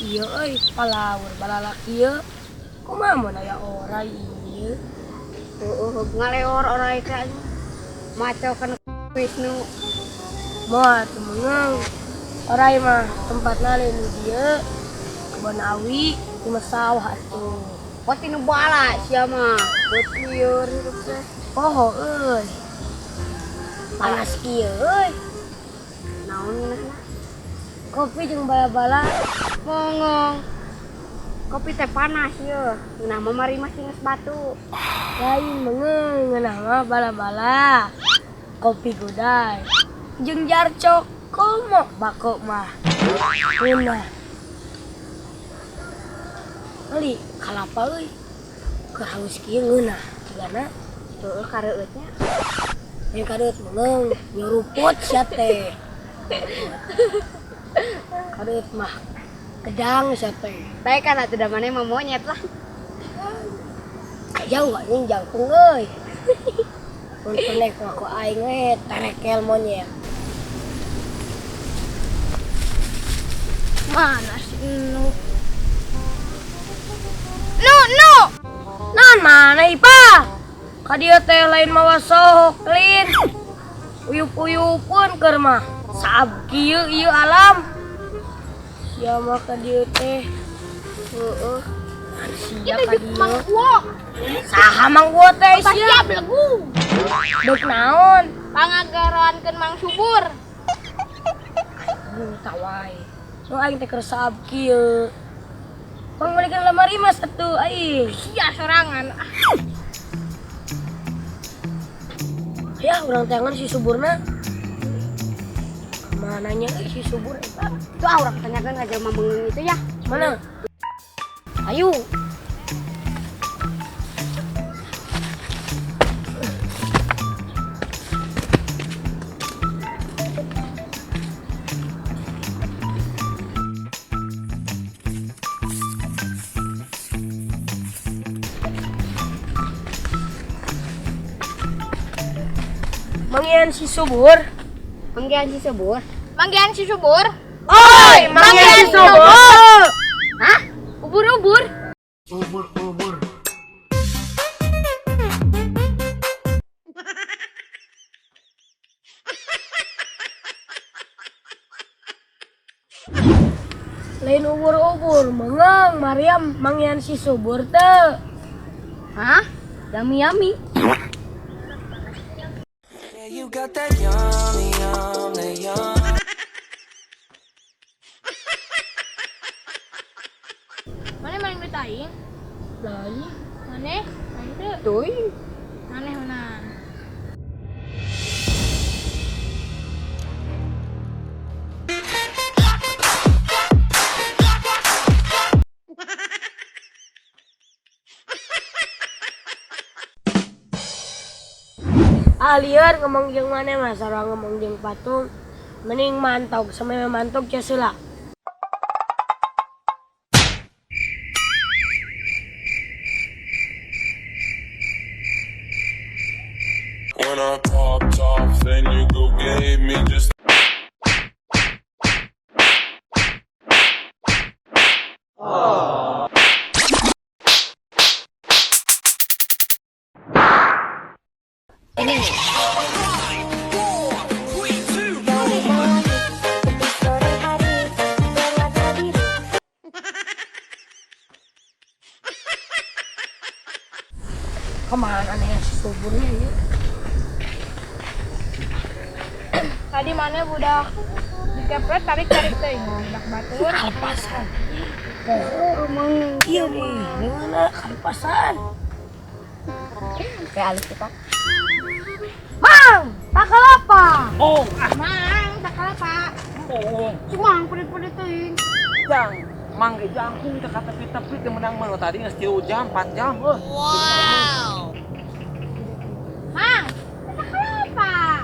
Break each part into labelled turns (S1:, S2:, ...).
S1: Iya euy, palawur balalaki ieu. Kumaha mun aya orai ieu?
S2: Heueuh ngaleor orai teh maco kan Wisnu.
S1: Moal teu meungeung. Orai mah tempatna lain di dieu. Kebon awi, di sawah atuh.
S2: Pot tinu bala sia mah. Buat lieur hirup teh.
S1: Poho euy. Panas kieu euy.
S2: Naon minasna?
S1: Kopi jeung bala-bala.
S2: Mongong. Kopi teh panas ieu. Ngeunah mah mari masih geus batu.
S1: Lain meungeung ngeunah mah bala-bala. Kopi gudai. Jeung jarcok komo bako mah. Ngeunah. Kali kalapa euy. Keur haus kieu ngeunah. Tigana
S2: Heueuh kareueutnya.
S1: yang kareut meungeung nyuruput sia teh. Kareut mah gedang sia teh.
S2: Bae kan atuh da maneh mah monyet lah.
S1: Jauh anjing jangkung euy. Mun penek mah ku aing we terekel monyet.
S2: Mana si Nu? Nu!
S1: Naon mana Ipa? Ka dieu teh lain mawa sohok lin. Uyup-uyupun keur mah. Saab kieu ieu alam. Sia mah ka dieu teh.
S2: Heueuh.
S1: Sia ka dieu.
S2: Mangkuo.
S1: Saha mangkuo teh sia?
S2: Siap legu.
S1: Deuk naon?
S2: Pangagaroankeun Mang Subur.
S1: Tawai. So aing teh keur saab kieu. Pangbalikeun lemari mas atuh aing.
S2: Sia sorangan.
S1: Ya urang tangan si suburna. Kemananya si subur eta?
S2: Itu orang tanyakan aja mameng itu ya.
S1: Mana?
S2: Ayo.
S1: Manggian si subur.
S2: Manggian si Subur.
S1: Oi, manggian si subur.
S2: Hah? Ubur-ubur.
S1: Lain ubur-ubur, mengang Mariam manggian si subur teh.
S2: Hah? Yummy.
S3: You got that yummy, that yum.
S4: Mana maling betain?
S1: Lain.
S4: Mana? Main tuh.
S2: Tuh.
S4: Mana?
S1: Lieur ngomong jeung maneh mah sarua ngomong jeung patung. Mending mantog sampai mantog cia seula.
S3: When I popped off, then you go gave me just.
S1: Kemana nih si suburnya ya?
S4: Tadi mana budak dikepret tarik teh. Budak batur.
S1: Kalpasan. Oh, emang iya nih. Gimana kalpasan?
S2: Kayak alus kita.
S1: Mang, takal apa?
S5: Oh,
S4: Mang, tak kalah Pak.
S2: Cuma pedet-pedet teuing.
S5: jang, mangga jangkung teh kata tepi teh menang mah tadi geus 3 jam, 4 jam.
S4: Mang, tak kalah Pak.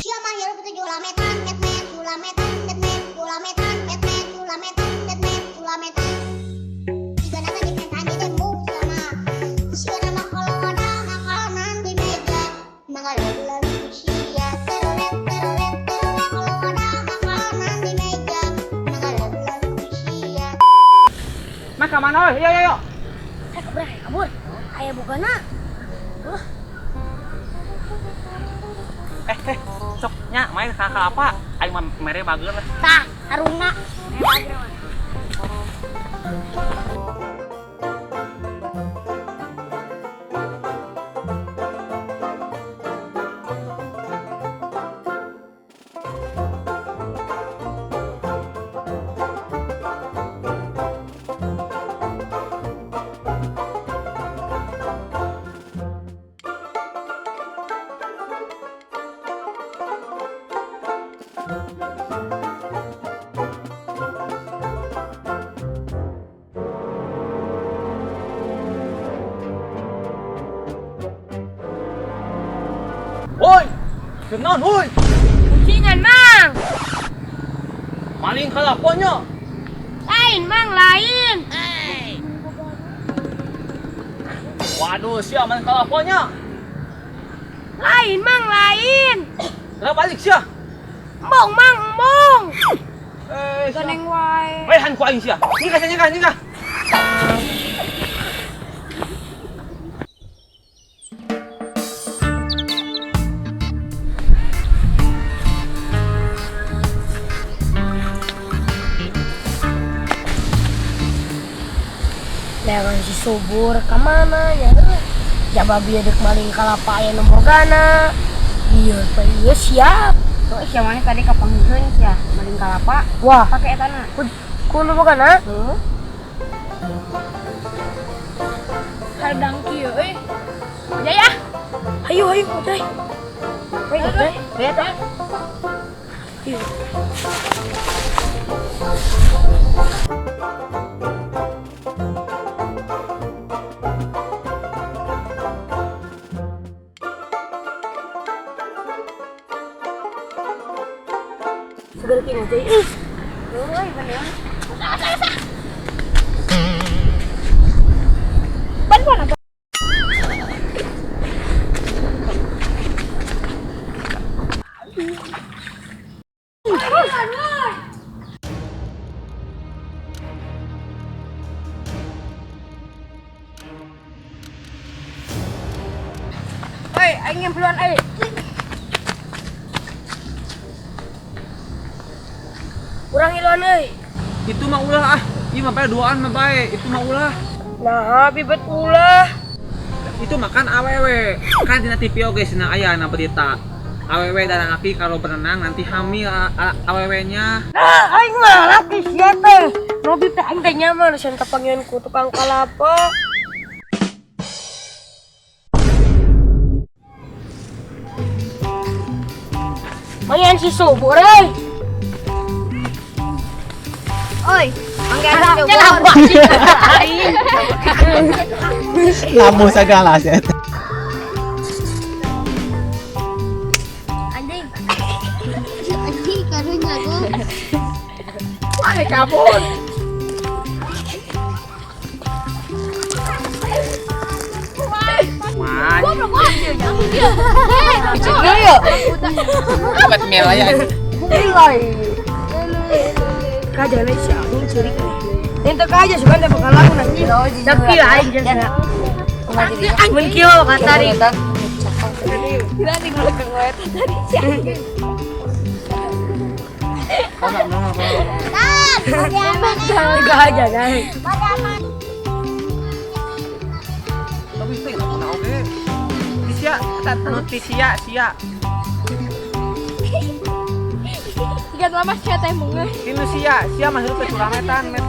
S6: Siapa hirup itu julametan, metmet, julametan, metmet, julametan, metmet, julametan, metmet, julametan. Jika nanti dimentan di demo sama si nama kalau ada makanan di meja, mengalir sia terolet, terolet, terolet. Kalau ada makanan di meja, mengalir
S5: mana? Yo.
S1: Kabur. Aya bugana.
S5: Sok nya main ka apa? Aing mah mere bageun lah.
S1: Tah, haruna.
S5: Woi! Kenon, woi!
S1: Kucingan, Mang.
S5: Maling kalaponnya.
S1: Lain, Mang, lain.
S5: Waduh, sia maling kalaponnya.
S1: Lain, Mang, lain.
S5: Lah balik sia.
S1: Embong, Mang, embong.
S2: Ganeng wae.
S5: Weh, han ku aing sia. Nyingkah.
S1: Lewan si subur kemana ya? Jaba biadek maling kalapa aya nomorgana. Iya, iya siap.
S2: Tuh sia mana tadi kapangkeun sia maling kalapa.
S1: Wah,
S2: Pake etana.
S1: ku nomorgana?
S4: Hadang kieu euy. Ya.
S1: Ayo, udah. Udah.
S2: Lihat ah.
S1: Segar kini teh.
S2: Euy bener. Hei, aing nyempluan euy.
S1: Kurang iluan euy.
S5: Itu mah ulah ah. Ieu mah bae duaan mah bae. Itu mah ulah.
S1: Nah, bibet ulah.
S5: Itu makan awewe. Kan dina TV oge cenah aya na berita. Awewe dan laki kalau berenang nanti hamil awewenya.
S1: Nah, aing mah laki sia teh. Robi teh aing teh nyaman sen kapanggieun ku tukang kalapa. Mayan si subur euy.
S2: Oi, mangga coba.
S7: Lamu segala sih.
S6: Anjing. Anjing karunya tuh.
S1: Wah, kabur.
S5: Man.
S1: Bicara ya.
S5: Buat mel aya.
S1: Ilai. Kajana si aing curi. Ente kaja sugan teh bakal laku nanti. Tapi aing jeung mun kieu katari.
S2: Kira di belakang wae tadi si anjing.
S1: Tiga aja guys.
S5: Tapi teh kenapa oge? Sia, sia.
S4: Tiga lama sia teh munggah.
S5: Tinu sia mah heup curametan met.